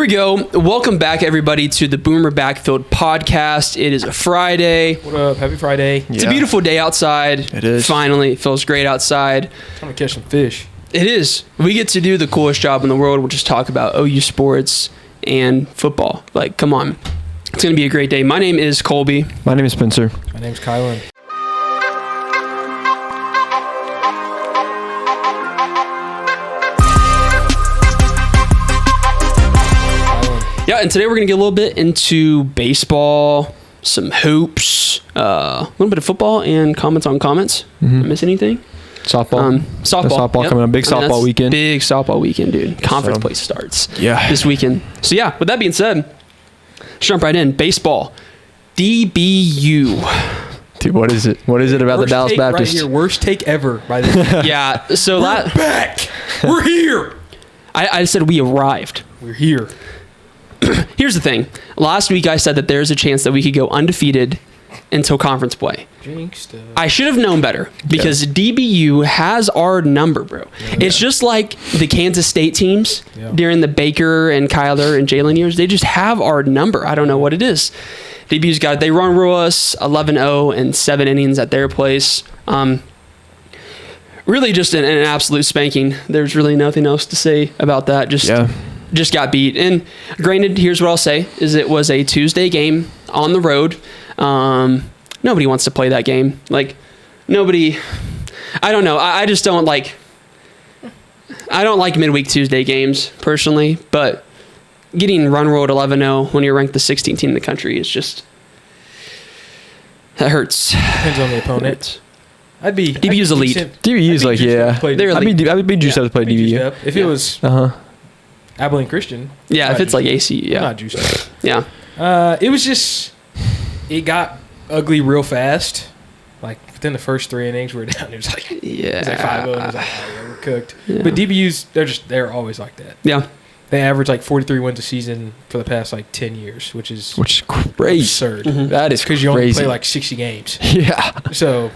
we go. Welcome back, everybody, to the Boomer Backfield podcast. It is a Friday. What up? Happy Friday. It's a beautiful day outside. It is. Finally, it feels great outside. Trying to catch some fish. It is. We get to do the coolest job in the world, which is talk about OU sports and football. Like, come on. It's going to be a great day. My name is Colby. My name is Spencer. My name's Kylan. Yeah, and today we're going to get a little bit into baseball, some hoops, a little bit of football, and comments on comments. Did I miss anything? Softball. Softball Coming up. Big softball weekend. Big softball weekend, dude. Conference play starts this weekend. So, yeah, with that being said, let's jump right in. Baseball. DBU. Dude, what is it? What is it about the Dallas Baptist? Right here, worst take ever by this. Yeah, so We're back. We're here. I said we arrived. We're here. Here's the thing. Last week I said that there's a chance that we could go undefeated until conference play. Jinxed. I should have known better because DBU has our number, bro. Yeah. It's just like the Kansas State teams during the Baker and Kyler and Jalen years. They just have our number. I don't know what it is. DBU's got it. They run rule us 11-0 and 7 innings at their place. Really just an absolute spanking. There's really nothing else to say about that. Just got beat. And granted, here's what I'll say, is it was a Tuesday game on the road. Nobody wants to play that game. Like, nobody, I don't know. I just don't like, I don't like midweek Tuesday games, personally. But getting run rolled 11-0 when you're ranked the 16th team in the country is just, that hurts. Depends on the opponent. DBU's elite. DBU's like, yeah. They're elite. I'd be juiced up to play DBU. If it was Abilene Christian. Yeah, if it's like AC, yeah. Not juiced up. Yeah. It was just, it got ugly real fast. Like, within the first 3 innings, we were down. It was like, yeah. It was like 5-0. It was like, oh, yeah, we're cooked. Yeah. But DBU's, they're always like that. Yeah. They average like 43 wins a season for the past like 10 years, which is crazy. absurd. Mm-hmm. That is because you only play like 60 games. Yeah. So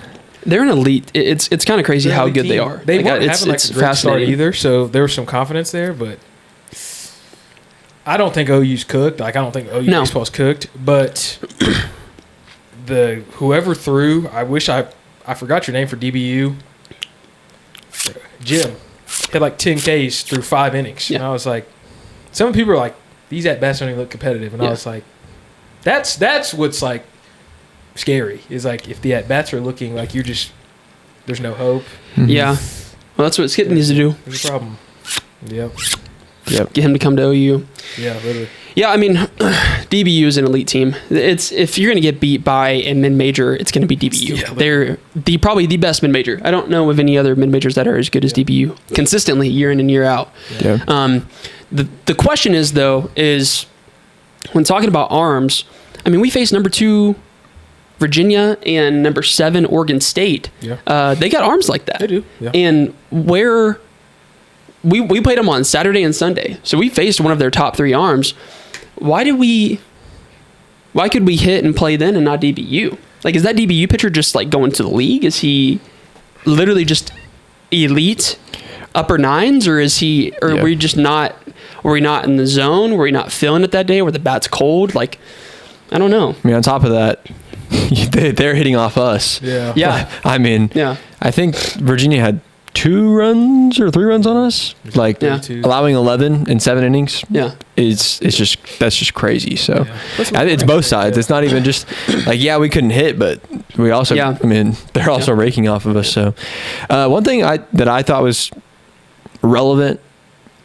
they're an elite. It's kind of crazy how good they are. They weren't having like a great start either, so there was some confidence there. But I don't think OU's cooked. Like, I don't think OU baseball's cooked. But whoever threw, I forgot your name for DBU. Jim hit like 10 Ks through 5 innings, and I was like, some people are like, these at bats don't even look competitive, and I was like, that's what's like scary, is like if the at bats are looking like there's no hope. Yeah. Well, that's what Skip needs to do. There's a problem. Yep. Get him to come to OU. Yeah, literally. Yeah, I mean, DBU is an elite team. It's if you're going to get beat by a mid-major, it's going to be DBU. Yeah, they're probably the best mid-major. I don't know of any other mid-majors that are as good as DBU consistently year in and year out. Yeah. The question is, though, is when talking about arms, I mean, we face number 2 Virginia and number 7 Oregon State. Yeah. They got arms like that. They do. Yeah. And where we played them on Saturday and Sunday, so we faced one of their top 3 arms. Why could we hit and play then and not DBU? Like, is that DBU pitcher just like going to the league? Is he literally just elite upper nines, or is he? Or were we just not? Were we not in the zone? Were we not feeling it that day? Were the bats cold? Like, I don't know. I mean, on top of that, they're hitting off us. Yeah. Yeah. I mean, I think Virginia had 2 runs or 3 runs on us, like allowing 11 in 7 innings. Yeah, that's just crazy. So it's both sides. It's not even just like we couldn't hit, but we also I mean, they're also raking off of us. So one thing that I thought was relevant,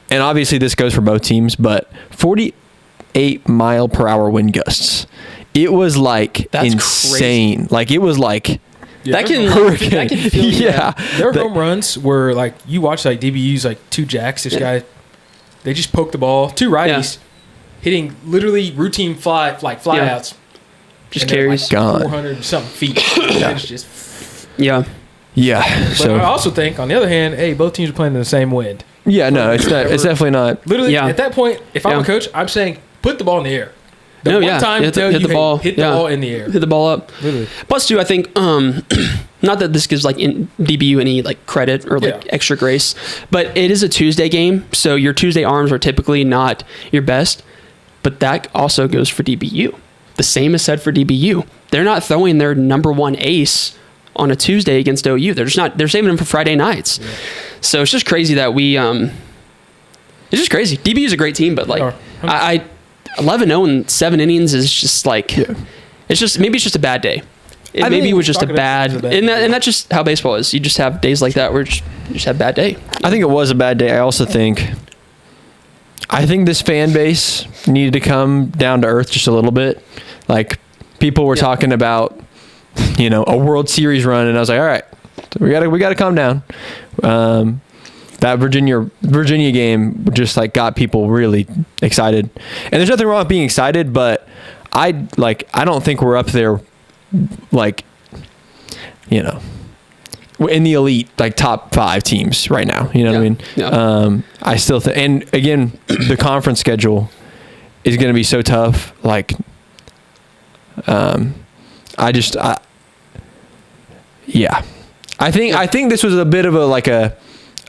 and obviously this goes for both teams, but 48 mile per hour wind gusts. It was like that's insane. Crazy. Like, it was like. Yeah, that can feel Their home runs were like, you watch like DBU's like 2 jacks. This guy, they just poked the ball, 2 righties, hitting literally routine fly outs. Just carries. Like 400 something feet. That's just. Yeah. But I also think, on the other hand, hey, both teams are playing in the same wind. Yeah, no, it's not. It's definitely not. Literally, at that point, if I'm a coach, I'm saying put the ball in the air. time hit the ball, hit the ball in the air, hit the ball up. Literally. Plus, too, I think not that this gives like DBU any like credit or like extra grace, but it is a Tuesday game, so your Tuesday arms are typically not your best. But that also goes for DBU. The same is said for DBU. They're not throwing their number one ace on a Tuesday against OU. They're just not. They're saving them for Friday nights. Yeah. So it's just crazy that we. It's just crazy. DBU is a great team, but like I 11-0 in 7 innings is just like it's just maybe it's just a bad day. Maybe it was just a bad, and that's just how baseball is. You just have days like that where you just have a bad day. I think it was a bad day. I also think this fan base needed to come down to earth just a little bit. Like people were talking about, a World Series run, and I was like, all right, we gotta calm down. That Virginia game just like got people really excited, and there's nothing wrong with being excited, but I don't think we're up there, like, in the elite, like top 5 teams right now. You know what I mean? Yeah. I still think, and again, the conference schedule is going to be so tough. Like, I think this was a bit of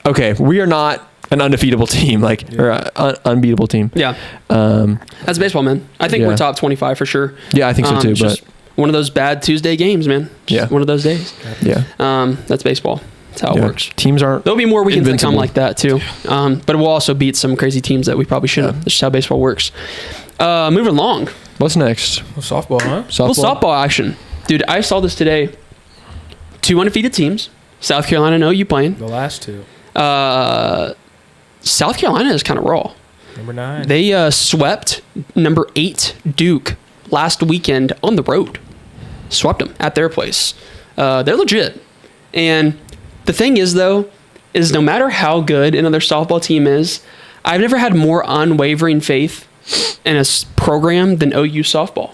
okay, we are not an undefeatable team, or an unbeatable team. Yeah. That's baseball, man. I think we're top 25 for sure. Yeah, I think so too. But one of those bad Tuesday games, man. Just one of those days. Yeah. That's baseball. That's how it works. Teams aren't. There'll be more weekends that come like that too. But we'll also beat some crazy teams that we probably shouldn't. That's just how baseball works. Moving along. What's next? Well, softball, huh? Softball action. Dude, I saw this today. 2 undefeated teams. South Carolina and OU playing. The last 2. South Carolina is kind of raw. Number 9. They swept number 8 Duke last weekend on the road. Swept them at their place. They're legit. And the thing is, though, is no matter how good another softball team is, I've never had more unwavering faith in a program than OU softball.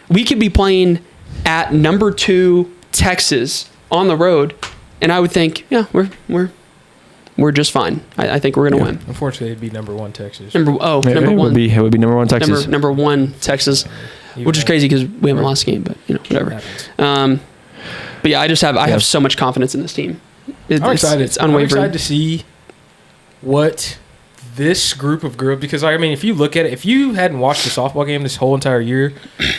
We could be playing at number 2 Texas on the road, and I would think, we're just fine. I think we're going to win. Unfortunately, it'd be number 1 Texas. Number 1. It would be number 1 Texas. Number 1 Texas, which is crazy because we haven't lost a game, but whatever. But yeah, I have so much confidence in this team. I'm excited. It's unwavering. I'm excited to see what this group of girls, because if you look at it, if you hadn't watched a softball game this whole entire year,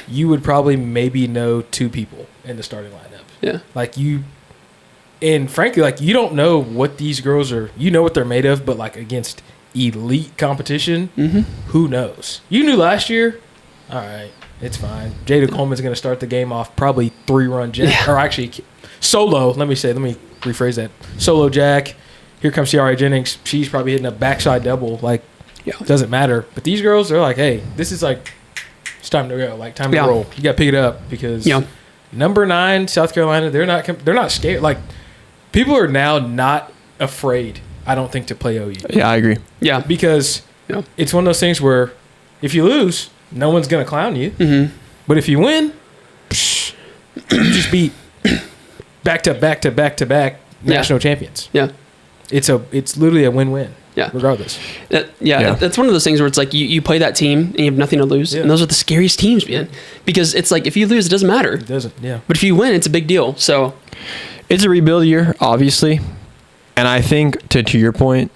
you would probably maybe know 2 people in the starting lineup. Yeah. And frankly, you don't know what these girls are. You know what they're made of, but against elite competition, who knows? You knew last year. All right, it's fine. Jada Coleman's going to start the game off probably 3-run jack, or actually solo. Let me rephrase that. Solo jack. Here comes Ciara Jennings. She's probably hitting a backside double. Doesn't matter. But these girls, they're like, hey, this is it's time to go. Time to roll. You got to pick it up because number 9 South Carolina, they're not scared. People are now not afraid, I don't think, to play OU. Yeah, I agree. Yeah. Because it's one of those things where if you lose, no one's going to clown you. Mm-hmm. But if you win, you just beat back-to-back national champions. Yeah. It's literally a win-win. Yeah. Regardless. That's one of those things where it's you play that team and you have nothing to lose. Yeah. And those are the scariest teams, man. Because it's if you lose, it doesn't matter. It doesn't, yeah. But if you win, it's a big deal. So it's a rebuild year, obviously. And I think, to your point,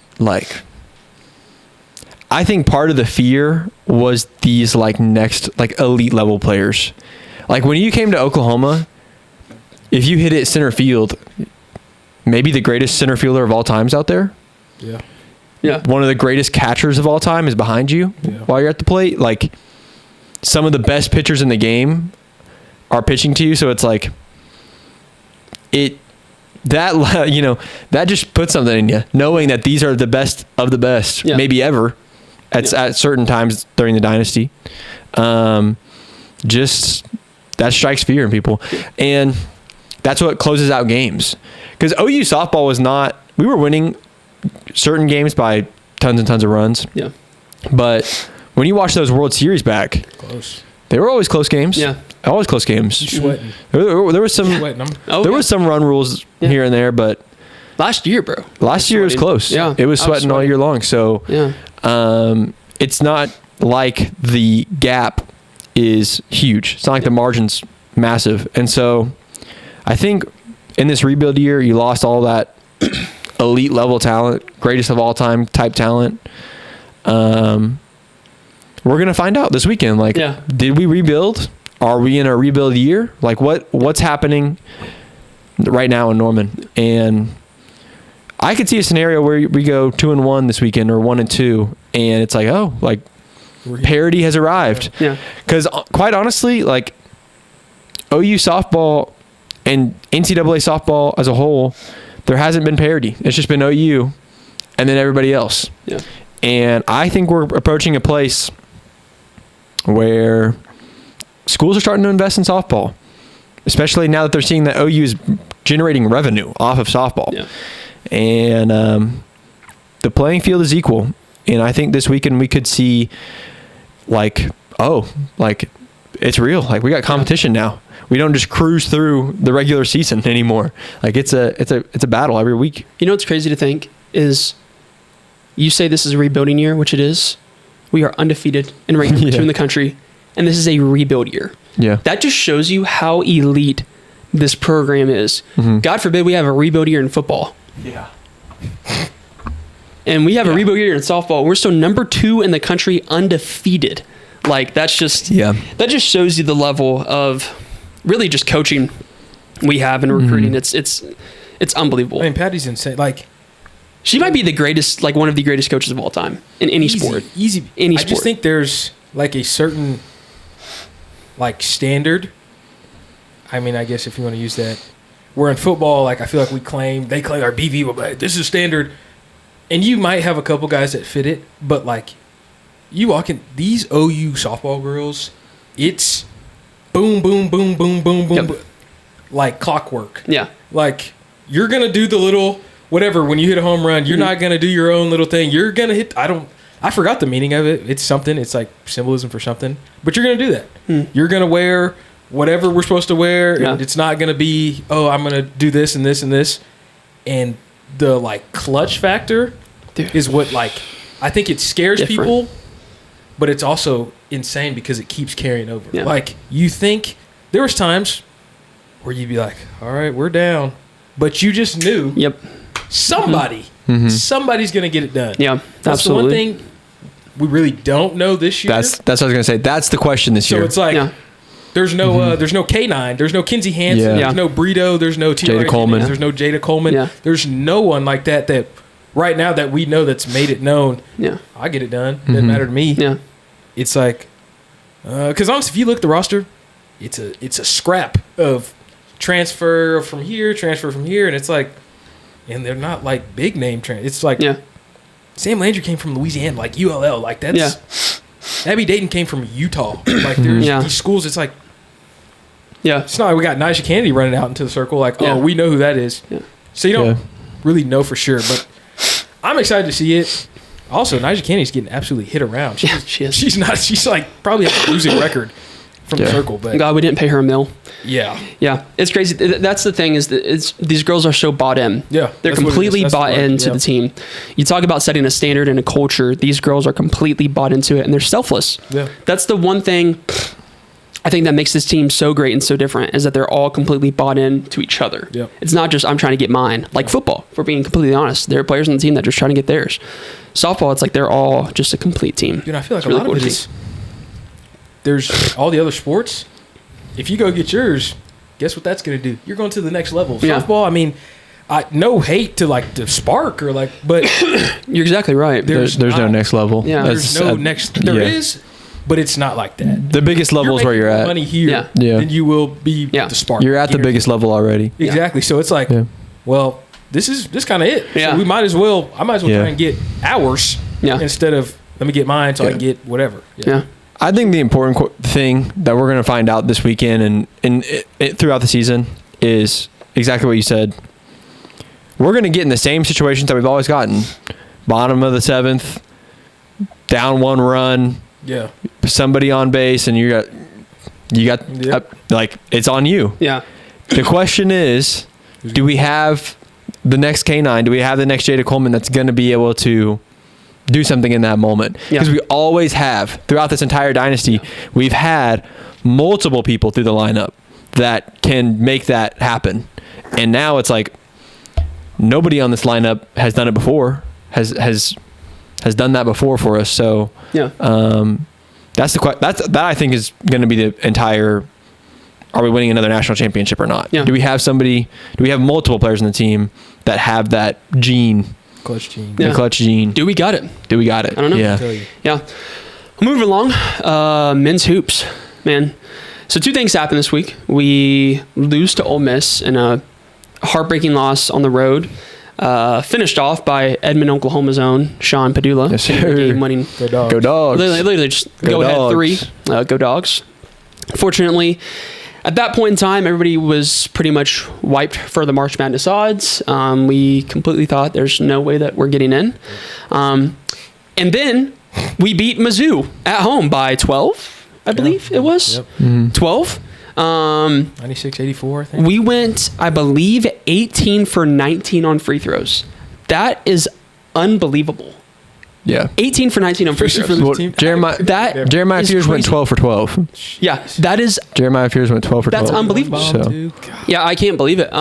I think part of the fear was these, next, elite level players. When you came to Oklahoma, if you hit it center field, maybe the greatest center fielder of all time's out there. Yeah. Yeah. One of the greatest catchers of all time is behind you while you're at the plate. Some of the best pitchers in the game are pitching to you. So it's that just puts something in you, knowing that these are the best of the best, maybe ever, at certain times during the dynasty. Just that strikes fear in people, and that's what closes out games. Because OU softball was not. We were winning certain games by tons and tons of runs. Yeah. But when you watch those World Series back, close. They were always close games. Yeah. Always close games. You're sweating. There was some. There was some run rules here and there, but last year, bro. Last year was close. Yeah. It was sweating all year long. So it's not like the gap is huge. It's not like the margin's massive. And so I think in this rebuild year, you lost all that elite level talent, greatest of all time type talent. We're going to find out this weekend. Like, did we rebuild? Are we in a rebuild year? Like, what's happening right now in Norman? And I could see a scenario where we go 2-1 this weekend or 1-2, and it's like, oh, like parity has arrived. Yeah. Because quite honestly, like OU softball and NCAA softball as a whole, there hasn't been parity. It's just been OU and then everybody else. Yeah. And I think we're approaching a place where schools are starting to invest in softball, especially now that they're seeing that OU is generating revenue off of softball. Yeah. And the playing field is equal. And I think this weekend we could see like it's real. Like, we got competition now. We don't just cruise through the regular season anymore. Like, it's a battle every week. You know what's crazy to think is, you say this is a rebuilding year, which it is. We are undefeated and ranked number 2 in the country, and this is a rebuild year. Yeah. That just shows you how elite this program is. Mm-hmm. God forbid we have a rebuild year in football. Yeah. And we have a rebuild year in softball. We're still number 2 in the country, undefeated. Like, that's just that just shows you the level of really just coaching we have in recruiting. Mm-hmm. It's unbelievable. I mean, Patty's insane. Like, she might be the greatest, like one of the greatest coaches of all time in any sport. Easy. Any I sport. just think there's like a certain like standard. I mean, I guess if you want to use that, where in football, like I feel like they claim our BV, but like, this is standard. And you might have a couple guys that fit it, but like you walk in these OU softball girls, it's boom, boom, boom, boom, boom, boom, boom, like clockwork. Yeah. Like, you're going to do the little whatever when you hit a home run. You're not going to do your own little thing. You're going to hit. I forgot the meaning of it. It's something. It's like symbolism for something. But you're going to do that. You're going to wear whatever we're supposed to wear. Yeah. And it's not going to be, oh, I'm going to do this and this and this. And the like clutch factor is what, like, I think it scares people, but it's also insane because it keeps carrying over. Yeah. Like, you think there was times where you'd be like, all right, we're down. But you just knew somebody's going to get it done. Yeah, that's absolutely. the one thing we really don't know this year. That's what I was going to say. That's the question this year. So it's like there's no K9, there's no Kinsey Hansen, there's no Brito, there's no Jada Coleman. There's no Jada Coleman. Yeah. There's no one like that right now that we know that's made it known. Yeah, I get it done. Doesn't matter to me. Yeah, it's like because honestly, if you look at the roster, it's a scrap of transfer from here, and it's like, and they're not like big name It's like Sam Landry came from Louisiana, like ULL, like that's Abby Dayton came from Utah. Like there's these schools. It's like it's not like we got Nyjah Kennedy running out into the circle. Like oh, we know who that is. Yeah. So you don't really know for sure, but I'm excited to see it. Also, Nyjah Kennedy's getting absolutely hit around. She is. She's like probably has a losing record from the circle. But God, we didn't pay her a mill. Yeah. It's crazy. That's the thing is that these girls are so bought in. Yeah, they're completely bought into the team. You talk about setting a standard and a culture. These girls are completely bought into it, and they're selfless. Yeah, that's the one thing I think that makes this team so great and so different is that they're all completely bought in to each other. Yeah, it's not just I'm trying to get mine. Like football, if we're being completely honest, there are players on the team that are just trying to get theirs. Softball, it's like they're all just a complete team. Dude, I feel like a lot of it is. There's all the other sports. If you go get yours, guess what that's going to do? You're going to the next level. Softball, I mean, no hate to like the spark or like, but you're exactly right. There's no next level. Yeah, there's no next. There is, but it's not like that. The biggest level is where you're at. Money here, then you will be the spark. You're at the biggest level already. Exactly. So it's like, well, this kind of it. Yeah. So we might as well. I might as well try and get ours instead of let me get mine so I can get whatever. Yeah. I think the important thing that we're going to find out this weekend and throughout the season is exactly what you said. We're going to get in the same situations that we've always gotten. Bottom of the seventh, down one run, somebody on base, and you got like it's on you. Yeah. The question is, do we have the next K9? Do we have the next Jada Coleman that's going to be able to do something in that moment. Because we always have, throughout this entire dynasty, we've had multiple people through the lineup that can make that happen. And now it's like nobody on this lineup has done it before, has done that before for us. So that I think is going to be the entire. Are we winning another national championship or not? Yeah. Do we have multiple players in the team that have that gene? Clutch gene. The clutch gene. Do we got it? I don't know. Yeah. Moving along, men's hoops, man. So 2 things happened this week. We lose to Ole Miss in a heartbreaking loss on the road. Finished off by Edmond, Oklahoma's own Sean Padula. Yes, sir. Game-winning. Go Dogs. Literally just go ahead 3. Go Dogs. Fortunately, at that point in time, everybody was pretty much wiped for the March Madness odds. We completely thought there's no way that we're getting in. And then we beat Mizzou at home by 12, I believe it was. Yep. Mm-hmm. 12. 96-84, I think. We went, I believe, 18 for 19 on free throws. That is unbelievable. Yeah. 18 for 19 on free throws. For the team. Jeremiah Fears went 12 for 12. Yeah, that is... Jeremiah Fears went 12 for 12. That's unbelievable. So. Yeah, I can't believe it.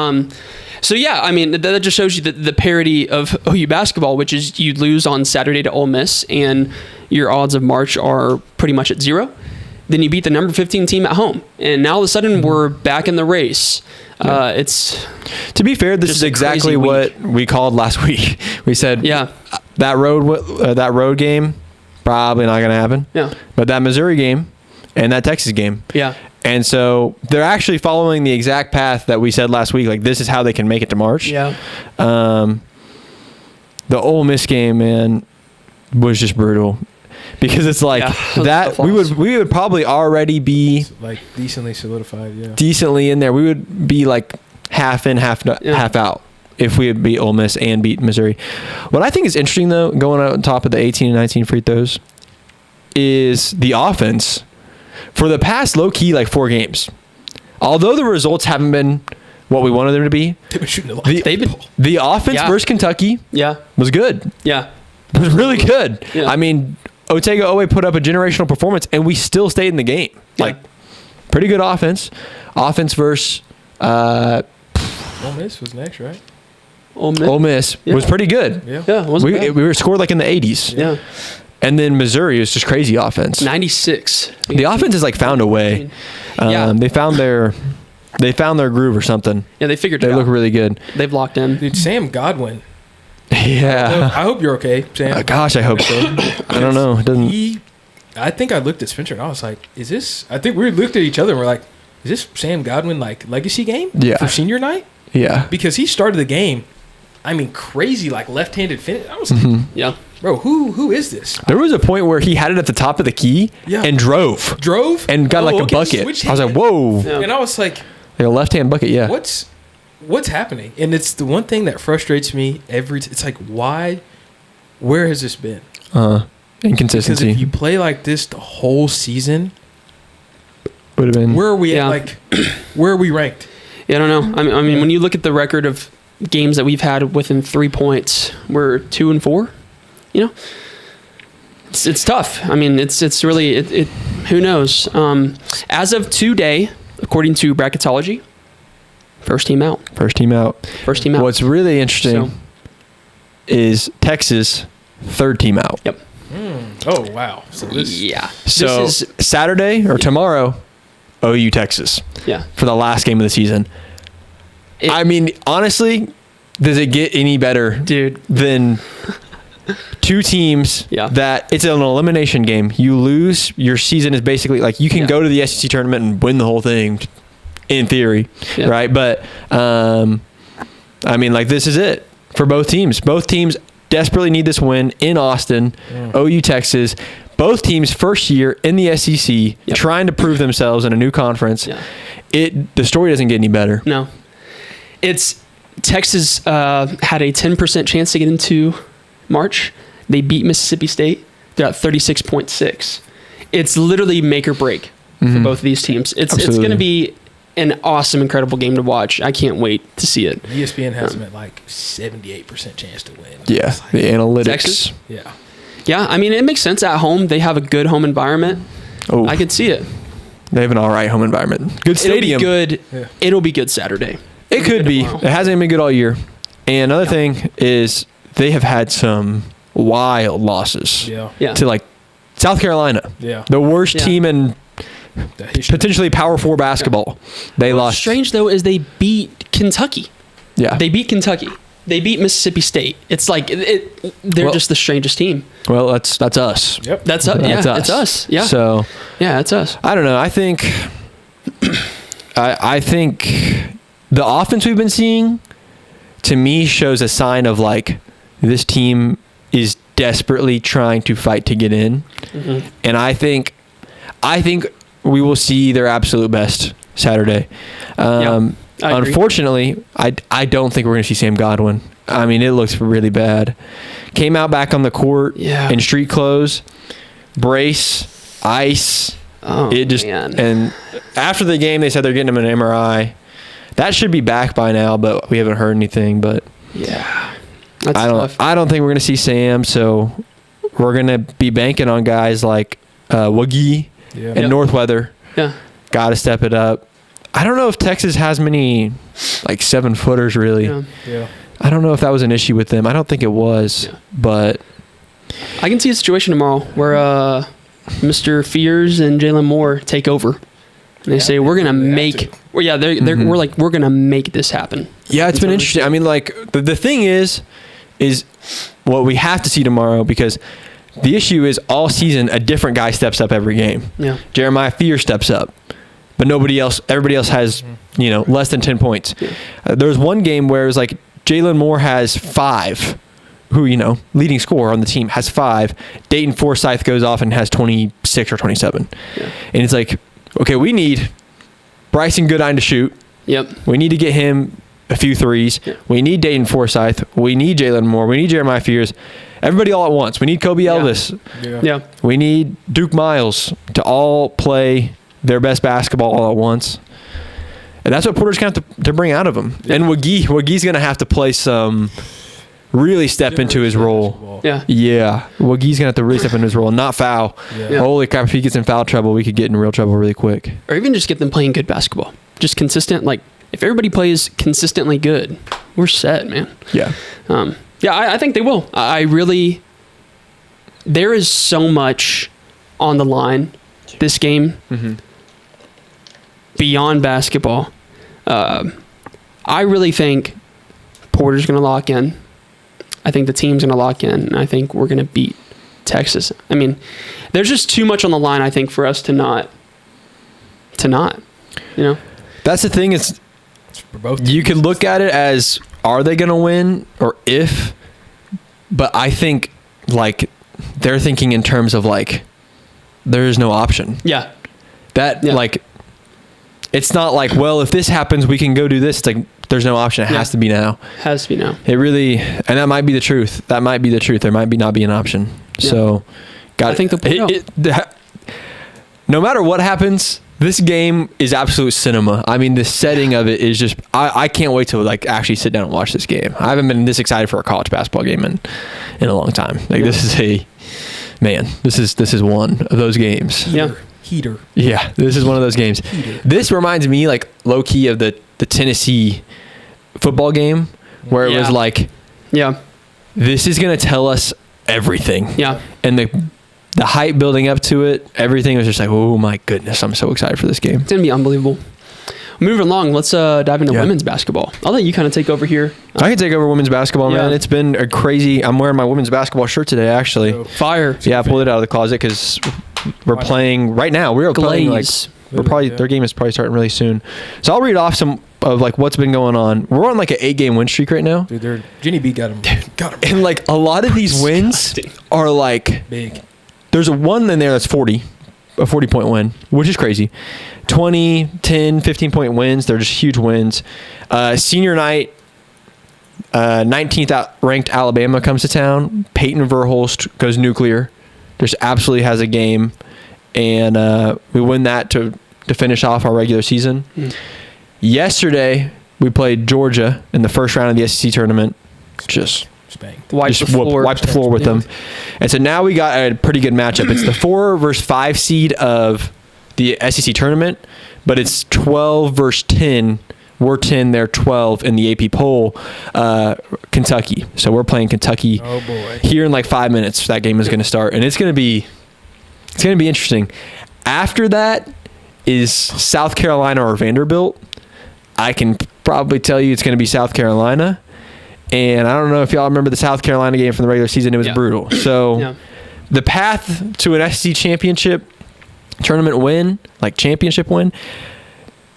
So, yeah, I mean, that just shows you the parity of OU basketball, which is you lose on Saturday to Ole Miss, and your odds of March are pretty much at 0. Then you beat the number 15 team at home. And now all of a sudden, we're back in the race. It's... To be fair, this is exactly what we called last week. We said... Yeah. That road game, probably not going to happen. Yeah. But that Missouri game and that Texas game. Yeah. And so they're actually following the exact path that we said last week. Like, this is how they can make it to March. Yeah. The Ole Miss game, man, was just brutal. Because it's like that we would probably already be like decently solidified, decently in there. We would be like half in, half out. If we had beat Ole Miss and beat Missouri. What I think is interesting, though, going on top of the 18 and 19 free throws, is the offense. For the past low-key, 4 games, although the results haven't been what we wanted them to be, they've been shooting a lot. The offense versus Kentucky was good. Yeah. It was really good. Yeah. I mean, Otega Owe put up a generational performance, and we still stayed in the game. Yeah. Pretty good offense. Offense versus... Ole Miss was next, right? Ole Miss was pretty good. Yeah, we were scored in the 80s. Yeah. And then Missouri is just crazy offense. 96. The offense has found a way. They found their groove or something. Yeah, they figured it out. They look really good. They've locked in. Dude, Sam Godwin. Yeah. I hope you're okay, Sam. Gosh, I hope so. I don't know. It doesn't. I think I looked at Spencer and I was like, "Is this?" I think we looked at each other and we're like, "Is this Sam Godwin legacy game? For senior night?" Yeah. Because he started the game. I mean, crazy, left-handed finish. I was like, yeah. Bro, who is this? There was a point where he had it at the top of the key and drove. And got a bucket. I was like, whoa. Yeah. And I was like a left-hand bucket, yeah. What's happening? And it's the one thing that frustrates me it's like, where has this been? Inconsistency. Because if you play like this the whole season, would have been. Where are we at? Where are we ranked? Yeah, I don't know. I mean, when you look at the record of games that we've had within 3 points, we're 2-4. You know, it's tough. I mean, it's really who knows. As of today, according to bracketology, first team out. What's really interesting is Texas, third team out. Yep. Oh wow. So Saturday or tomorrow, OU Texas. Yeah. For the last game of the season. I mean, honestly, does it get any better, dude, than two teams that it's an elimination game? You lose, your season is basically you can go to the SEC tournament and win the whole thing, in theory, right? But I mean, this is it for both teams. Both teams desperately need this win in Austin. OU Texas. Both teams first year in the SEC, trying to prove themselves in a new conference. The story doesn't get any better. No. It's Texas had a 10% chance to get into March. They beat Mississippi State. They're at 36.6. It's literally make or break for both of these teams. It's going to be an awesome, incredible game to watch. I can't wait to see it. ESPN has them at 78% chance to win. Yeah, the analytics. Texas? Yeah. Yeah, I mean, it makes sense at home. They have a good home environment. Oh, I could see it. They have an all right home environment. Good stadium. It'll be good. Yeah. It'll be good Saturday. It could be. Tomorrow. It hasn't been good all year. And another thing is they have had some wild losses to like South Carolina. Yeah. The worst team in potentially Power 4 basketball. They lost. What's strange though is they beat Kentucky. Yeah. They beat Kentucky. They beat Mississippi State. It's like they're just the strangest team. Well, that's us. Yep. That's us. Yeah, it's us. Yeah. So it's us. I don't know. I think I think the offense we've been seeing to me shows a sign of like this team is desperately trying to fight to get in. Mm-hmm. And I think we will see their absolute best Saturday. Unfortunately, I don't think we're going to see Sam Godwin. I mean, it looks really bad. Came out back on the court in street clothes, brace, ice. Oh, man. And after the game, they said they're getting him an MRI. That should be back by now, but we haven't heard anything. But yeah, I don't think we're going to see Sam. So we're going to be banking on guys like Wagi and Northweather. Yeah, got to step it up. I don't know if Texas has many like 7-footers really. Yeah. I don't know if that was an issue with them. I don't think it was, but I can see a situation tomorrow where Mr. Fears and Jalen Moore take over. And they say we're gonna make. Well, yeah, we're like we're gonna make this happen. Yeah, it's been interesting. I mean, like the thing is what we have to see tomorrow because the issue is all season a different guy steps up every game. Yeah, Jeremiah Fear steps up. But everybody else has, less than 10 points. Yeah. There was one game where it was like Jalen Moore has 5, who, leading scorer on the team has 5. Dayton Forsyth goes off and has 26 or 27. Yeah. And it's like, okay, we need Bryson Goodine to shoot. Yep. We need to get him a few threes. Yeah. We need Dayton Forsyth. We need Jalen Moore. We need Jeremiah Fears. Everybody all at once. We need Kobe Elvis. Yeah. We need Duke Miles to all play their best basketball all at once. And that's what Porter's going to have to bring out of him. Yeah. And Wagi's going to have to play really step into his role. Yeah. Yeah. Wagi's going to have to really step into his role and not foul. Yeah. Holy crap, if he gets in foul trouble, we could get in real trouble really quick. Or even just get them playing good basketball. Just consistent. Like, if everybody plays consistently good, we're set, man. Yeah. I think they will. There is so much on the line this game. Mm-hmm. Beyond basketball, I really think Porter's going to lock in. I think the team's going to lock in. And I think we're going to beat Texas. I mean, there's just too much on the line, I think, for us to not. That's the thing. It's for both you can look at it as, are they going to win or if? But I think, like, they're thinking in terms of, like, there is no option. Yeah. Like, it's not like, well, if this happens, we can go do this. It's like, there's no option. It has to be now. Has to be now. It really, and that might be the truth. There might not be an option. Yeah. So, I think no matter what happens, this game is absolute cinema. I mean, the setting of it is just, I can't wait to like actually sit down and watch this game. I haven't been this excited for a college basketball game in a long time. Like this is one of those games. Yeah. Heater. Yeah, this is one of those games. Heater. This reminds me like low key of the Tennessee football game where it was like, this is going to tell us everything. Yeah. And the hype building up to it, everything was just like, oh my goodness, I'm so excited for this game. It's going to be unbelievable. Moving along, let's dive into women's basketball. I'll let you kind of take over here. I can take over women's basketball, man. It's been a crazy. I'm wearing my women's basketball shirt today, actually. Fire. Yeah, I pulled it out of the closet because we're playing right now. We're playing like their game is probably starting really soon. So I'll read off some of like what's been going on. We're on like an 8-game win streak right now. Dude, Jenny B got him. And like a lot of these wins are like big. There's a one in there that's 40, a 40-point win, which is crazy. 20, 10, 15-point wins. They're just huge wins. Senior night, 19th ranked Alabama comes to town. Peyton Verhulst goes nuclear. Just absolutely has a game. And we win that to finish off our regular season. Yesterday, we played Georgia in the first round of the SEC tournament. Just Wiped the floor with them. And so now we got a pretty good matchup. It's the 4 versus 5 seed of the SEC tournament, but it's 12 versus 10. We're 10, they're 12 in the AP poll. Kentucky. So we're playing Kentucky here in like 5 minutes. That game is going to start, and it's going to be interesting. After that is South Carolina or Vanderbilt. I can probably tell you it's going to be South Carolina. And I don't know if y'all remember the South Carolina game from the regular season. It was brutal. So the path to an SEC championship tournament win, like championship win,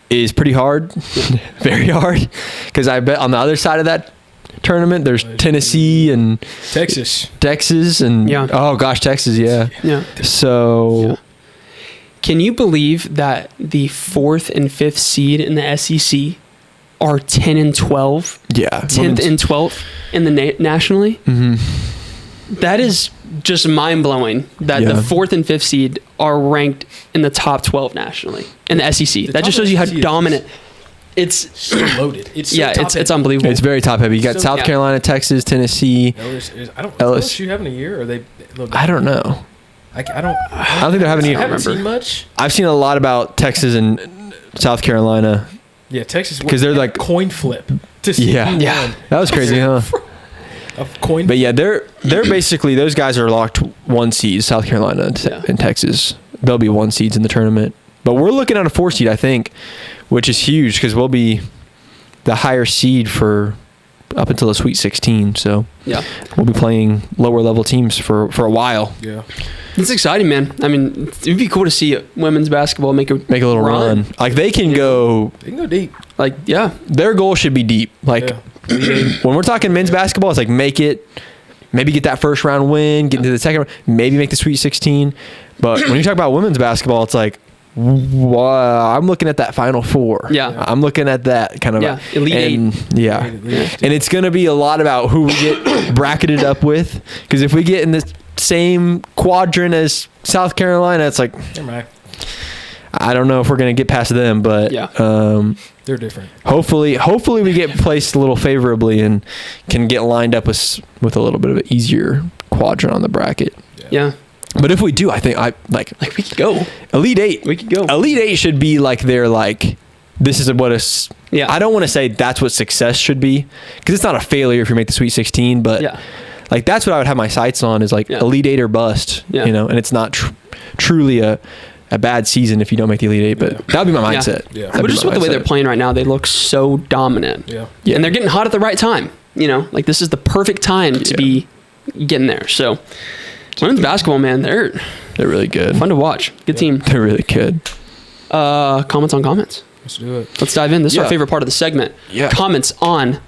is pretty hard, very hard. Because I bet on the other side of that tournament, there's Tennessee and Texas, and Texas, yeah. So, can you believe that the 4th and 5th seed in the SEC are 10 and 12? Yeah, 10th and 12th in the nationally. Mm-hmm. That is just mind blowing. That the 4th and 5th seed are ranked in the top 12 nationally in the SEC. That just shows you how dominant. It's so loaded. It's unbelievable. It's very top heavy. You got South Carolina, Texas, Tennessee. LSU having a year? Or are they? I don't know. I don't think they're having a year. I haven't seen much. I've seen a lot about Texas and South Carolina. Yeah, Texas, because they're like coin flip to see that was crazy, huh? A coin. But yeah, they're basically, those guys are locked 1 seed. South Carolina and Texas, they'll be 1 seeds in the tournament. But we're looking at a 4 seed, I think, which is huge because we'll be the higher seed for up until the Sweet 16. So we'll be playing lower level teams for a while. Yeah. It's exciting, man. I mean, it'd be cool to see women's basketball make a little run. Like they can go deep. Like their goal should be deep. Like when we're talking men's basketball, it's like maybe get that first round win, get into the second round, maybe make the Sweet 16. But when you talk about women's basketball, it's like I'm looking at that Final Four. Yeah, I'm looking at that kind of Elite Eight. Yeah, and it's going to be a lot about who we get bracketed up with. Because if we get in the same quadrant as South Carolina, it's like I don't know if we're going to get past them, but they're different. Hopefully we get placed a little favorably and can get lined up with a little bit of an easier quadrant on the bracket. Yeah. But if we do, I think like we could go Elite 8. We could go. Elite 8 should be like they're like this is what I don't want to say that's what success should be because it's not a failure if you make the Sweet 16, but like that's what I would have my sights on is like Elite 8 or bust, you know, and it's not truly a bad season if you don't make the Elite 8, but that would be my mindset. Yeah. But just with the way they're playing right now, they look so dominant. Yeah. And they're getting hot at the right time. You know, like this is the perfect time to be getting there. So women's basketball, man, they're really good. Fun to watch. Good team. They're really good. Comments on comments. Let's do it. Let's dive in. This is our favorite part of the segment. Yeah. Comments on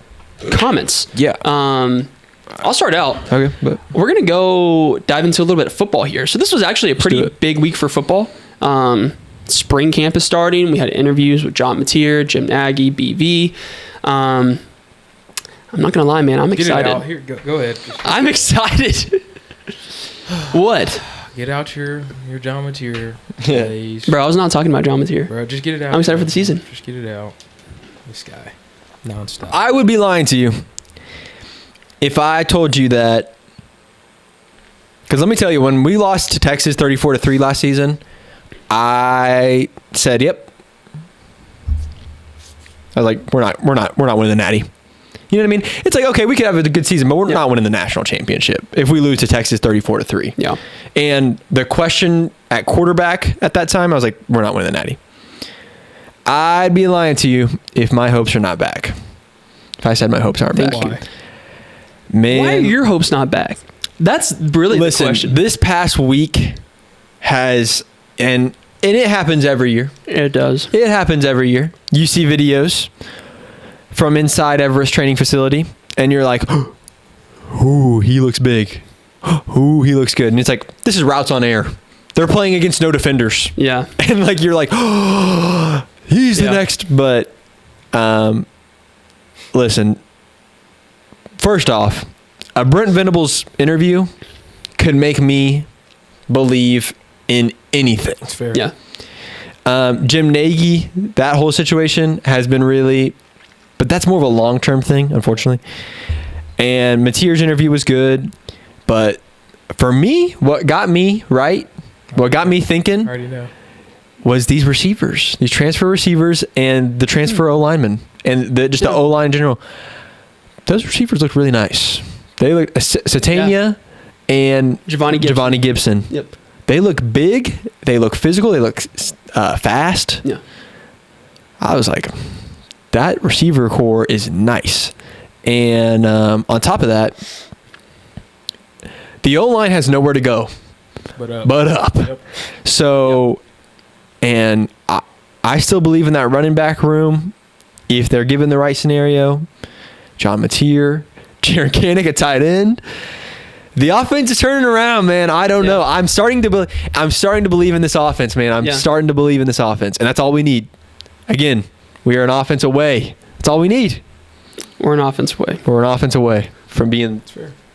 comments. Yeah. I'll start out. Okay. But we're going to go dive into a little bit of football here. So this was actually a pretty big week for football. Spring camp is starting. We had interviews with John Mateer, Jim Nagy, BV. I'm not going to lie, man. I'm excited. Get it out. Here, go ahead. I'm excited. What? Get out your John Mateer. Yeah. Bro, I was not talking about John Mateer. Bro, just get it out. I'm excited for the season. Just get it out. This guy. Nonstop. I would be lying to you if I told you that. Because let me tell you, when we lost to Texas 34-3 last season, I said, "Yep." I was like, "We're not winning the Natty." You know what I mean? It's like, okay, we could have a good season, but we're not winning the national championship if we lose to Texas 34-3. Yeah. And the question at quarterback at that time, I was like, we're not winning the Natty. I'd be lying to you if my hopes are not back. If I said my hopes aren't back. Why? Man, why are your hopes not back? That's really the question. This past week has, and it happens every year. It does. It happens every year. You see videos from inside Everest training facility, and you're like, ooh, he looks big. Ooh, he looks good. And it's like, this is routes on air. They're playing against no defenders. Yeah. And like, you're like, oh, he's the next. But listen, first off, a Brent Venables interview could make me believe in anything. That's fair. Yeah. Jim Nagy, that whole situation has been really, but that's more of a long-term thing, unfortunately. And Mateer's interview was good, but for me, what got me thinking was these receivers, these transfer receivers and the transfer O-linemen and the O-line in general. Those receivers look really nice. They look Satania and Giovanni Gibson. Yep. They look big. They look physical. They look fast. Yeah. I was like, that receiver core is nice. And on top of that, the O-line has nowhere to go but up. Yep. So, and I still believe in that running back room. If they're given the right scenario, John Mateer, Jaron Kanik at tight end. The offense is turning around, man. I don't know. I'm starting to believe in this offense, man. I'm starting to believe in this offense, and that's all we need. Again, we are an offense away. That's all we need. We're an offense away from being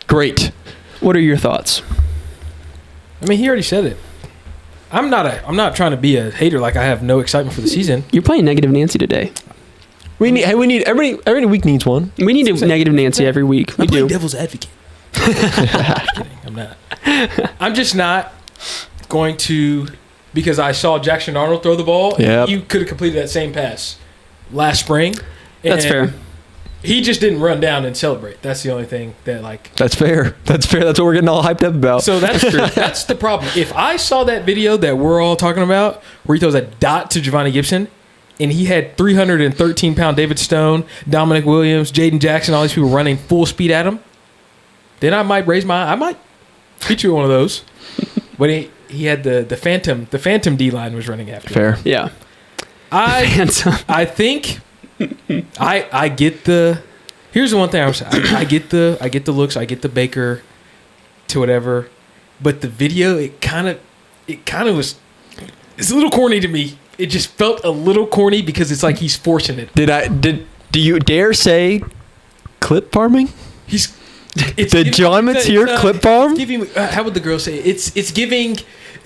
great. What are your thoughts? I mean, he already said it. I'm not trying to be a hater. Like, I have no excitement for the season. You're playing negative Nancy today. We need every week needs one. We need a negative Nancy every week. I'm playing devil's advocate. I'm not. I'm just not going to, because I saw Jackson Arnold throw the ball. Yep. You could have completed that same pass last spring. That's fair. He just didn't run down and celebrate. That's the only thing that, like... That's fair. That's what we're getting all hyped up about. So that's true. That's the problem. If I saw that video that we're all talking about, where he throws a dot to Giovanni Gibson, and he had 313-pound David Stone, Dominic Williams, Jaden Jackson, all these people running full speed at him, then I might feature one of those. When he had the Phantom D-line was running after him. Fair. Yeah. I think... I get the. Here's the one thing I was saying. I get the looks. I get the Baker to whatever, but the video it kind of was. It's a little corny to me. It just felt a little corny because it's like he's forcing it. Do you dare say clip farming? It's John Mateer clip farm. How would the girl say it? It's giving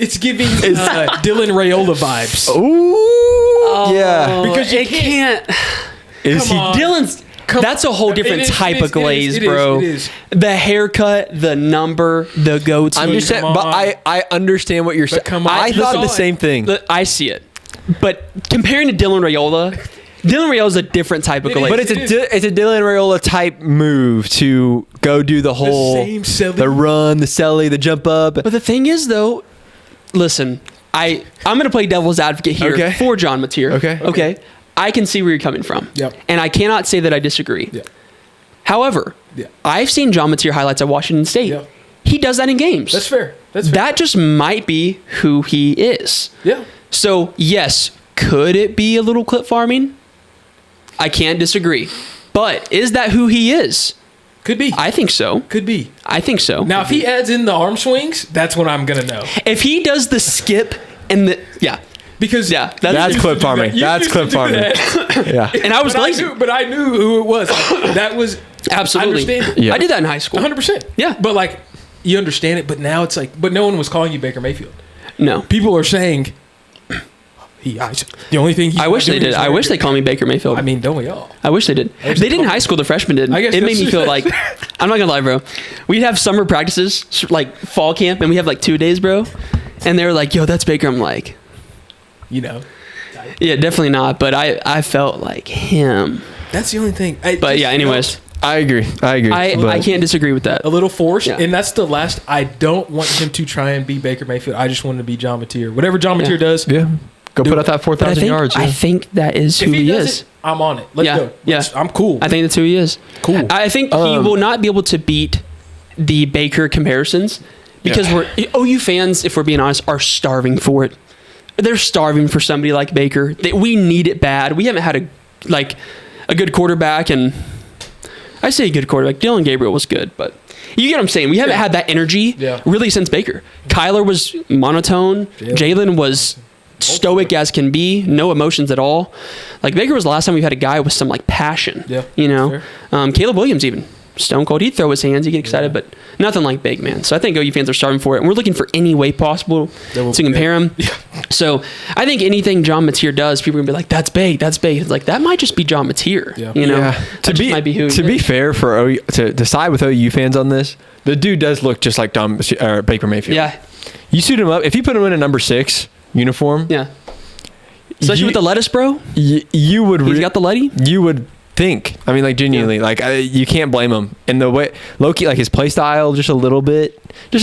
Dylan Raiola vibes. Ooh, yeah. Because you can't. Dylan's? That's a whole different type of glaze, bro. It is. The haircut, the number, the goatee. I'm just saying, but I understand what you're saying. I thought the same thing. I see it, but comparing to Dylan Raiola is a different type of glaze. But it's a Dylan Raiola type move to go do the whole the run, the celly, the jump up. But the thing is, though, listen, I'm going to play devil's advocate here for John Mateer. Okay. I can see where you're coming from. Yep. And I cannot say that I disagree. Yep. However, I've seen John Mateer highlights at Washington State. Yep. He does that in games. That's fair. That just might be who he is. Yeah. So, yes, could it be a little clip farming? I can't disagree. But is that who he is? Could be. I think so. Could be. I think so. Now, if he adds in the arm swings, that's when I'm going to know. If he does the skip and the... Yeah. Because that's clip farming. That's clip farming. Yeah. And I was lazy. But I knew who it was. That was... Absolutely. Yeah. I did that in high school. 100%. Yeah. But, like, you understand it, but now it's like... But no one was calling you Baker Mayfield. No. People are saying... The only thing I wish they did. I wish they called me Baker Mayfield. I mean, don't we all? I wish they did. They did in high school. The freshmen did. It made me feel like... I'm not going to lie, bro. We'd have summer practices, like fall camp, and we have like 2 days, bro. And they were like, yo, that's Baker. I'm like... You know. Yeah, definitely not. But I felt like him. That's the only thing. But yeah, anyways. I agree. I can't disagree with that. A little forced. Yeah. And that's the last... I don't want him to try and be Baker Mayfield. I just want him to be John Mateer. Whatever John Mateer does... Yeah. Go put out that 4,000 yards. I think that is who he is. I'm on it. Let's go. Yeah. I'm cool. I think that's who he is. Cool. I think he will not be able to beat the Baker comparisons because OU fans, if we're being honest, are starving for it. They're starving for somebody like Baker. We need it bad. We haven't had a good quarterback, and I say a good quarterback. Dylan Gabriel was good, but you get what I'm saying. We haven't had that energy really since Baker. Kyler was monotone. Jalen was stoic as can be, no emotions at all. Like Baker was the last time we had a guy with some like passion. Yeah, you know, Caleb Williams even. stone cold. He'd throw his hands, he'd get excited, but nothing like big, man. So I think OU fans are starving for it, and we're looking for any way possible to compare him. Yeah. So I think anything John Mateer does, people are gonna be like, "That's big, that's big." It's like that might just be John Mateer. Yeah. You know, might be who. To be fair for OU, to side with OU fans on this, the dude does look just like Baker Mayfield. Yeah. You suit him up if you put him in a number 6 uniform. Yeah. Especially with the lettuce, bro. You would. He's got the letty. You would think. I mean, like genuinely, like you can't blame him. And the way Loki, like his play style, just a little bit. He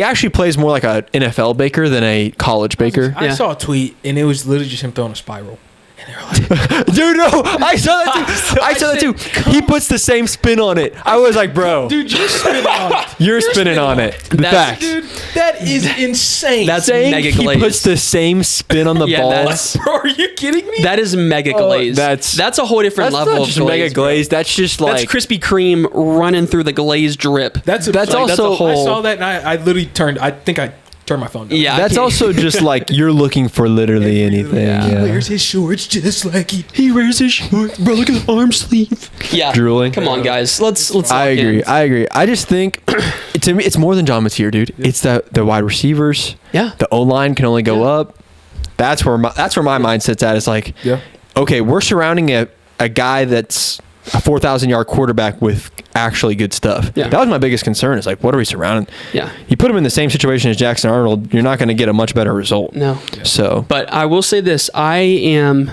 actually plays more like a NFL Baker than a college Baker. I saw a tweet and it was literally just him throwing a spiral. And they were like, dude, no, I saw that too. He puts the same spin on it. I was like, bro, dude, you spin on it. You're spinning on it. The facts. Dude, that is insane. That's mega glaze. He puts the same spin on the ball. Bro, are you kidding me? That is mega glaze. That's a whole different level of glaze. Mega glaze. That's just like that's Krispy Kreme running through the glaze drip. That's also a whole. I saw that and I literally turned. I think I turned my phone down. Yeah, that's also just like you're looking for literally anything. Yeah. He wears his shorts just like he wears his shorts. Bro, look at the arm sleeve. Yeah, drooling. Come on, guys. Let's. I agree. I just think to me it's more than John Mateer, dude. Yeah. It's the wide receivers. Yeah. The O-line can only go up. That's where my mindset's at. It's like, okay, we're surrounding a guy that's a 4,000-yard quarterback with actually good stuff. Yeah. That was my biggest concern. Is like, what are we surrounding? Yeah. You put him in the same situation as Jackson Arnold, you're not going to get a much better result. No. Yeah. So, but I will say this: I am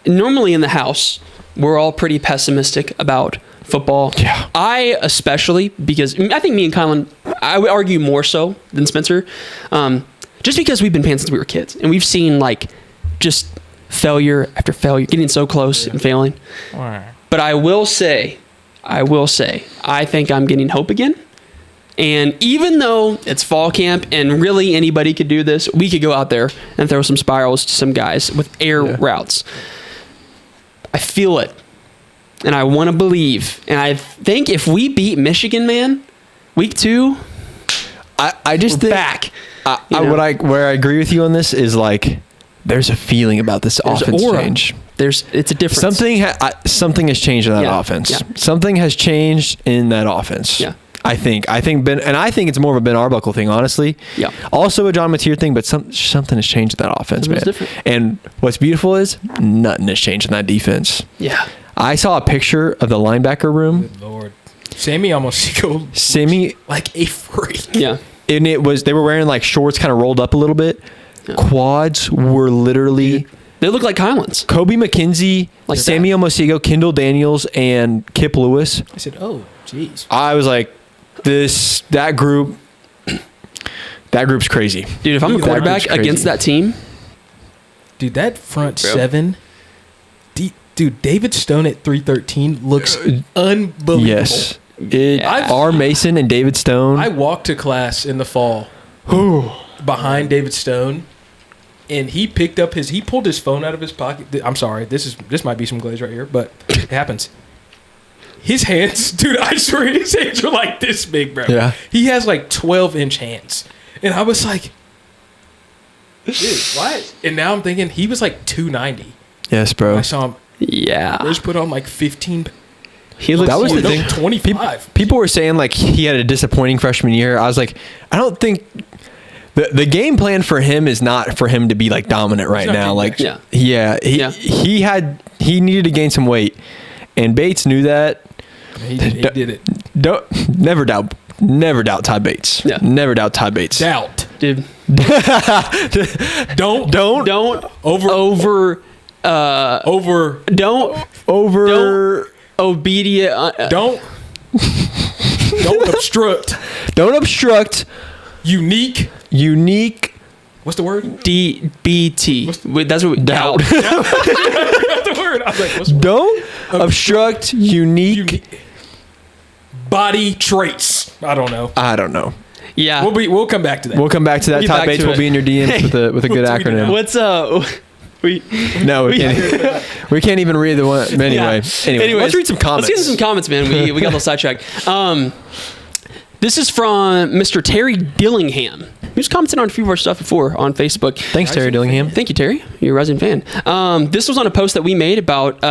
normally in the house. We're all pretty pessimistic about football. Yeah. I especially because I think me and Kylan, I would argue more so than Spencer, just because we've been fans since we were kids and we've seen like just failure after failure, getting so close and failing. But I will say, I think I'm getting hope again. And even though it's fall camp and really anybody could do this, we could go out there and throw some spirals to some guys with air routes. I feel it. And I want to believe. And I think if we beat Michigan, man, week 2, I just think back. Where I agree with you on this is like, there's a feeling about this offense change. It's a difference. Something has changed in that offense. Yeah. Something has changed in that offense. Yeah. I think it's more of a Ben Arbuckle thing, honestly. Yeah. Also a John Mateer thing, but something has changed in that offense, man. Different. And what's beautiful is nothing has changed in that defense. Yeah. I saw a picture of the linebacker room. Good Lord. Sammy almost like a freak. Yeah. And they were wearing like shorts kind of rolled up a little bit. Yeah. Quads were literally... They look like Kylan's. Kobe McKenzie, like Sammy Omosigo, Kendall Daniels, and Kip Lewis. I said, oh, jeez. I was like, that group's crazy. Dude, if I'm a quarterback against that team. Dude, that front seven. Dude, David Stone at 313 looks unbelievable. Yes. R. Mason and David Stone. I walked to class in the fall behind David Stone. And he pulled his phone out of his pocket. I'm sorry, this might be some glaze right here, but it happens. His hands, dude, I swear his hands are like this big, bro. Yeah. He has like 12-inch hands. And I was like, dude, what? And now I'm thinking he was like 290. Yes, bro. I saw him. Yeah. Just put on like 15. That was the thing. 25. People were saying like he had a disappointing freshman year. I was like, I don't think... The game plan for him is not for him to be like dominant right now. Like, he needed to gain some weight, and Bates knew that. He did it. Never doubt Todd Bates. Yeah. Never doubt Todd Bates. Doubt, dude. Don't obedient. Don't obstruct. Don't obstruct. Unique. What's the word? DBT. That's what doubt. That's the word. I was like, what's the word? Don't obstruct unique body traits. I don't know. Yeah. We'll come back to that. We'll come back to that. Todd Bates will be in your DMs with a good acronym. What's we can't even read the one anyway. Anyways, let's read some comments. Let's get some comments, man. We got a little sidetracked. This is from Mr. Terry Dillingham, who's commented on a few of our stuff before on Facebook. Thanks, Terry Dillingham. Thank you, Terry. You're a rising fan. This was on a post that we made about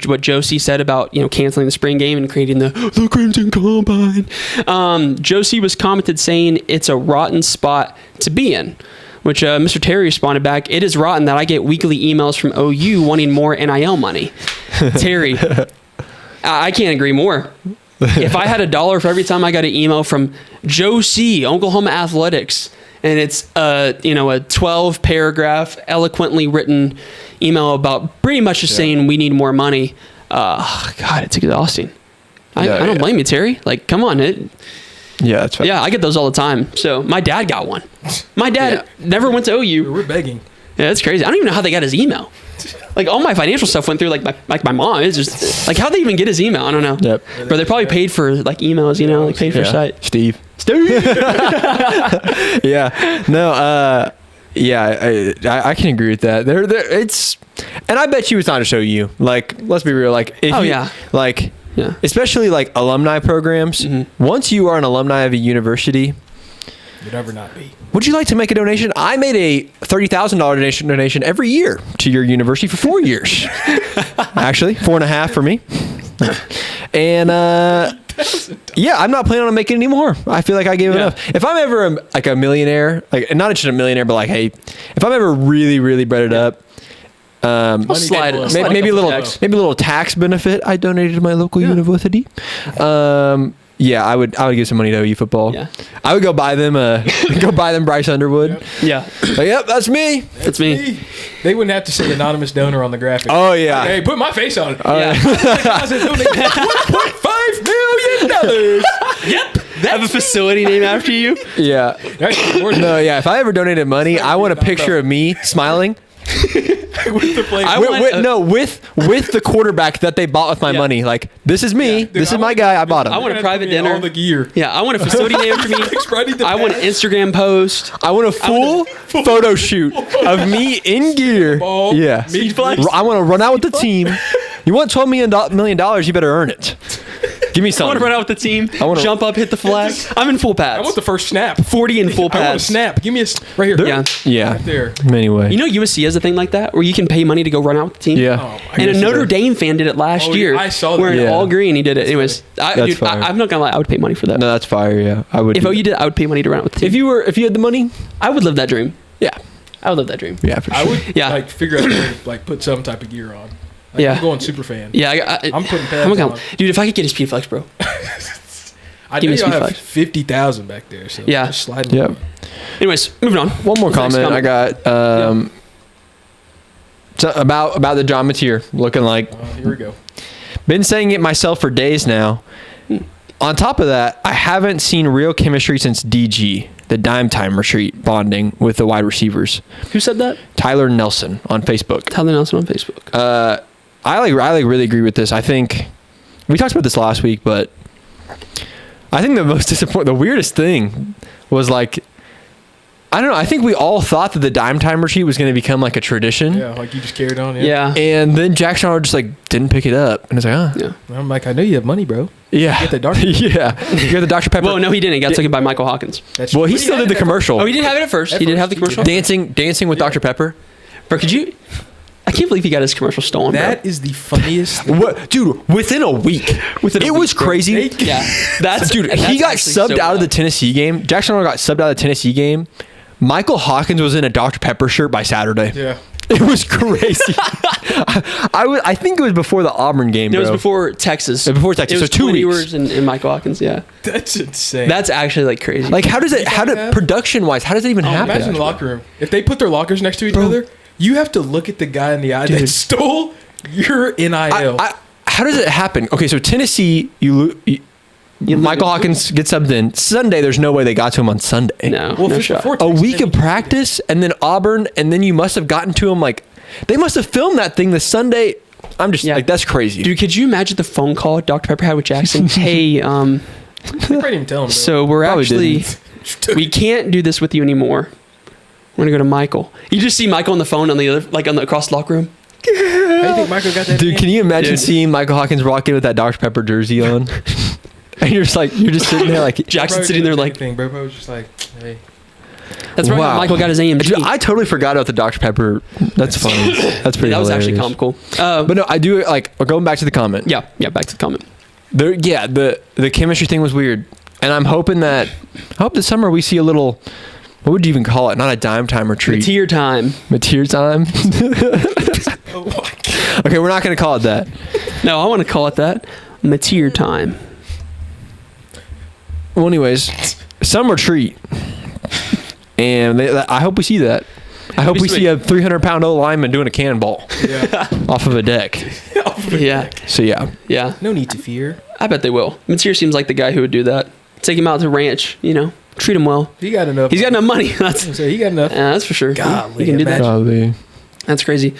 what Josie said about canceling the spring game and creating the Crimson Combine. Josie was commented saying it's a rotten spot to be in, which Mr. Terry responded back, "It is rotten that I get weekly emails from OU wanting more NIL money." Terry, I can't agree more. If I had $1 for every time I got an email from Josie, Oklahoma Athletics, and it's a 12-paragraph, eloquently written email about pretty much just saying we need more money, God, it's exhausting. I don't blame you, Terry. Like, come on, yeah, that's fine. Yeah, I get those all the time. So my dad got one. My dad never went to OU. We're begging. Yeah, that's crazy. I don't even know how they got his email. Like, all my financial stuff went through my mom. It's just like, how'd they even get his email? I don't know. Yep. But they probably paid for like emails, like paid for site. Steve. Yeah. No. Yeah. I can agree with that. And I bet you it's not to show you. Like, let's be real. Like, especially like alumni programs. Mm-hmm. Once you are an alumni of a university, you'll never not be. Would you like to make a donation? I made a $30,000 donation every year to your university for 4 years. Actually, 4.5 for me. And I'm not planning on making any more. I feel like I gave enough. If I'm ever a millionaire, like not just a millionaire, but like, hey, if I'm ever really, really bread it up, maybe a little tax benefit. I donated to my local university. Yeah, I would give some money to OU football. Yeah. I would go buy them Bryce Underwood. Yeah. Like, yep, that's me. That's me. They wouldn't have to say anonymous donor on the graphic. Oh yeah. Hey, put my face on it. Yeah. $1.5 million. Yep. I have a facility named after you. Yeah. No, yeah. If I ever donated money, I want a picture of me smiling. With the play. With the quarterback that they bought with my money. Like, this is me. Dude, this is my guy. I bought him. I want a private dinner. All the gear. Yeah, I want a facility named for me. I want an Instagram post. I want a full photo shoot of me in gear. Yeah. I want to run out with the team. You want $12 million, you better earn it. Give me something. I want to run out with the team, jump up, hit the flag. I'm in full pads. I want the first snap. 40 in full pads. I want a snap. Give me a right here. Yeah. Right there. Anyway. USC has a thing like that where you can pay money to go run out with the team. Yeah. And a Notre Dame fan did it last year. I saw that. Wearing all green, he did it. Anyways, I'm not gonna lie. I would pay money for that. No, that's fire. Yeah, I would. If OU did, I would pay money to run out with the team. If you had the money, I would live that dream. Yeah, I would live that dream. Yeah, for sure. I would figure out a way to put some type of gear on. I'm going super fan. Yeah, I'm putting pads on. Dude, if I could get his Speed Flex, bro. I know y'all have 50,000 back there, so just slide it. Anyways, moving on. One more comment I got about the John Mateer looking like. Here we go. Been saying it myself for days now. On top of that, I haven't seen real chemistry since DG, the dime time retreat bonding with the wide receivers. Who said that? Tyler Nelson on Facebook. I really agree with this. I think we talked about this last week, but I think the weirdest thing was like, I don't know. I think we all thought that the dime time retreat was going to become like a tradition. Yeah, like you just carried on. Yeah. And then Jackson just like didn't pick it up, and it's like, Yeah. I'm like, I know you have money, bro. Yeah. You get the Dr. Yeah. You got the Dr. Pepper. Well, no, he didn't. He got taken by Michael Hawkins. Well, he still did the commercial. Oh, he didn't have it at first. He did have the commercial. Dancing with Dr. Pepper. Bro, could you? I can't believe he got his commercial stolen. That is the funniest thing. Dude, within a week. It was crazy. Yeah. He got subbed out of the Tennessee game. Jackson got subbed out of the Tennessee game. Michael Hawkins was in a Dr. Pepper shirt by Saturday. Yeah. It was crazy. I think it was before the Auburn game, bro. It was before Texas. Before Texas, so 2 weeks. And Michael Hawkins, yeah. That's insane. That's actually like crazy. Like, production-wise, how does it even happen? Imagine the locker room. If they put their lockers next to each other, you have to look at the guy in the eye that stole your NIL. How does it happen? Okay, so Tennessee, Michael Hawkins gets subbed in. Sunday, there's no way they got to him on Sunday. No, no shot. A week of practice, and then Auburn, and then you must have gotten to him like, they must have filmed that thing the Sunday. I'm just like, that's crazy. Dude, could you imagine the phone call Dr. Pepper had with Jackson? Hey, they probably didn't even tell him. So we're actually, we can't do this with you anymore. We're gonna go to Michael. You just see Michael on the phone on the other, like across the locker room. How do you think Michael got that? Dude, can you imagine seeing Michael Hawkins walk in with that Dr. Pepper jersey on? And you're just sitting there like Jackson's sitting there like bro was just like, hey. That's right. Michael got his AMG. I totally forgot about the Dr. Pepper. That's funny. That's pretty. That was hilarious. actually comical. But no, I do like going back to the comment. Yeah, back to the comment. The chemistry thing was weird, and I hope this summer we see a little. What would you even call it? Not a dime time retreat. Mateer time. Mateer time. Okay, we're not going to call it that. No, I want to call it that. Mateer time. Well, anyways, some retreat. And I hope we see that. I hope we see a 300-pound old lineman doing a cannonball off of a deck. So, yeah. No need to fear. I bet they will. Mateer seems like the guy who would do that. Take him out to the ranch, treat him well. He got enough. He's got enough money. He got enough. Yeah, that's for sure. Golly, he can do that. Golly. That's crazy.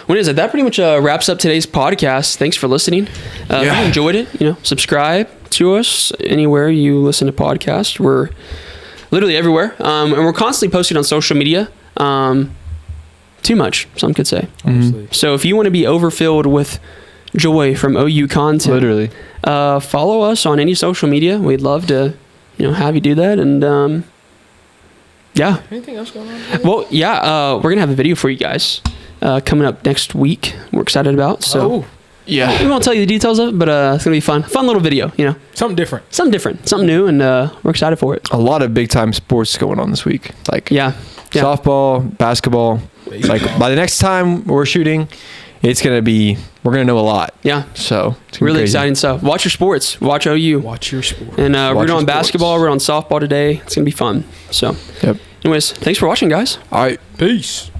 When is it? That pretty much wraps up today's podcast. Thanks for listening. If you enjoyed it, subscribe to us anywhere you listen to podcasts. We're literally everywhere. And we're constantly posting on social media. Too much, some could say. Mm-hmm. So if you want to be overfilled with joy from OU content, literally, follow us on any social media. We'd love to, have you do that. And Anything else going on? Well, we're gonna have a video for you guys coming up next week. We're excited about. So we won't tell you the details of it, but it's gonna be fun little video. Something different, something new, and we're excited for it. A lot of big time sports going on this week. Like softball, basketball. Baseball. Like by the next time we're shooting, we're gonna know a lot. Yeah. So it's really exciting stuff. Watch your sports. Watch OU. Watch your sport. And we're on basketball. We're on softball today. It's gonna be fun. So. Yep. Anyways, thanks for watching, guys. All right. Peace.